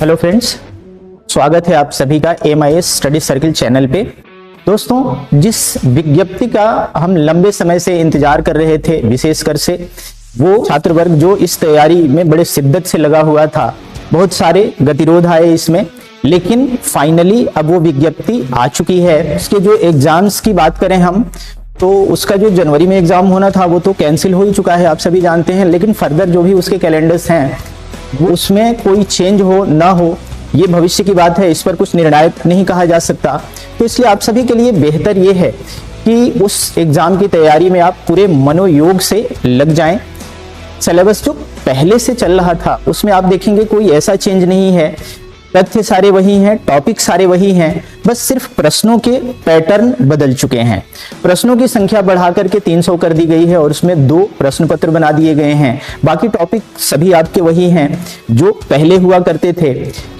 Hello friends, स्वागत है आप सभी का MIS स्टडी सर्किल चैनल पे। दोस्तों, जिस विज्ञप्ति का हम लंबे समय से इंतजार कर रहे थे, विशेषकर से वो छात्र वर्ग जो इस तैयारी में बड़े शिद्दत से लगा हुआ था, बहुत सारे गतिरोध आए इसमें, लेकिन फाइनली अब वो विज्ञप्ति आ चुकी है। उसके जो एग्जाम्स की बात करें हम, तो उसका जो जनवरी में एग्जाम होना था वो तो कैंसिल हो ही चुका है, आप सभी जानते हैं। लेकिन फर्दर जो भी उसके कैलेंडर्स हैं उसमें कोई चेंज हो ना हो, ये भविष्य की बात है, इस पर कुछ निर्णायक नहीं कहा जा सकता। तो इसलिए आप सभी के लिए बेहतर ये है कि उस एग्जाम की तैयारी में आप पूरे मनोयोग से लग जाएं। सिलेबस जो पहले से चल रहा था उसमें आप देखेंगे कोई ऐसा चेंज नहीं है, तथ्य सारे वही हैं, टॉपिक सारे वही हैं, बस सिर्फ प्रश्नों के पैटर्न बदल चुके हैं। प्रश्नों की संख्या बढ़ाकर के 300 कर दी गई है और उसमें 2 प्रश्न पत्र बना दिए गए हैं। बाकी टॉपिक सभी आपके वही हैं जो पहले हुआ करते थे।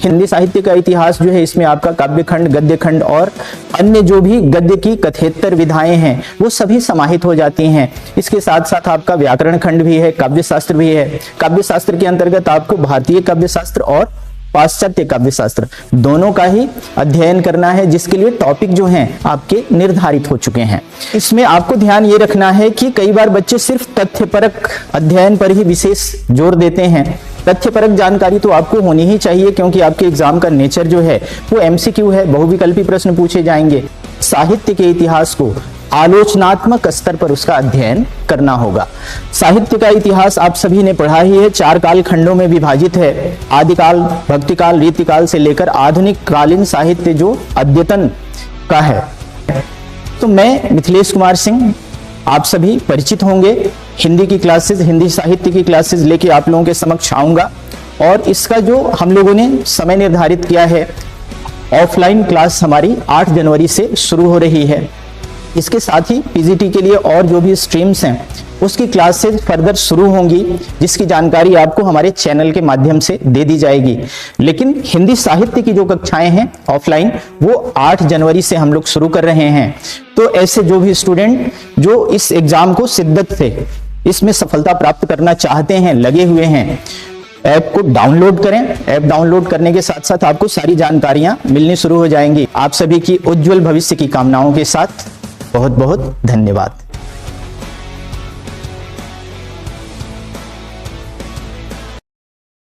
हिंदी साहित्य का इतिहास जो है, इसमें आपका काव्य खंड, गद्य खंड और अन्य जो भी गद्य की कथेतर विधाएं हैं वो सभी समाहित हो जाती हैं। इसके साथ साथ आपका व्याकरण खंड भी है, काव्य शास्त्र भी है। काव्य शास्त्र के अंतर्गत आपको भारतीय काव्य शास्त्र और पाश्चात्य काव्य शास्त्र दोनों का ही अध्ययन करना है, जिसके लिए टॉपिक जो हैं आपके निर्धारित हो चुके हैं। इसमें आपको ध्यान ये रखना है कि कई बार बच्चे सिर्फ तथ्यपरक अध्ययन पर ही विशेष जोर देते हैं। तथ्यपरक जानकारी तो आपको होनी ही चाहिए, क्योंकि आपके एग्जाम का नेचर जो है वो MCQ है, बहुविकल्पी प्रश्न पूछे जाएंगे। साहित्य के इतिहास को आलोचनात्मक स्तर पर उसका अध्ययन करना होगा। साहित्य का इतिहास आप सभी ने पढ़ा ही है, 4 काल खंडों में विभाजित है। आदिकाल, भक्तिकाल, रीतिकाल से लेकर आधुनिक कालीन साहित्य जो अद्यतन का है। तो मैं मिथिलेश कुमार सिंह, आप सभी परिचित होंगे, हिंदी की क्लासेस, हिंदी साहित्य की क्लासेस लेके आप लोगों के समक्ष आऊंगा। और इसका जो हम लोगों ने समय निर्धारित किया है, ऑफलाइन क्लास हमारी 8 जनवरी से शुरू हो रही है। इसके साथ ही PGT के लिए और जो भी स्ट्रीम्स हैं उसकी क्लासेस फर्दर शुरू होंगी, जिसकी जानकारी आपको हमारे चैनल के माध्यम से दे दी जाएगी। लेकिन हिंदी साहित्य की जो कक्षाएं हैं ऑफलाइन, वो 8 जनवरी से हम लोग शुरू कर रहे हैं। तो ऐसे जो भी स्टूडेंट जो इस एग्जाम को शिद्दत से इसमें सफलता प्राप्त करना चाहते हैं, लगे हुए हैं, ऐप को डाउनलोड करें। ऐप डाउनलोड करने के साथ साथ आपको सारी जानकारियां मिलनी शुरू हो जाएंगी। आप सभी की उज्जवल भविष्य की कामनाओं के साथ बहुत बहुत धन्यवाद।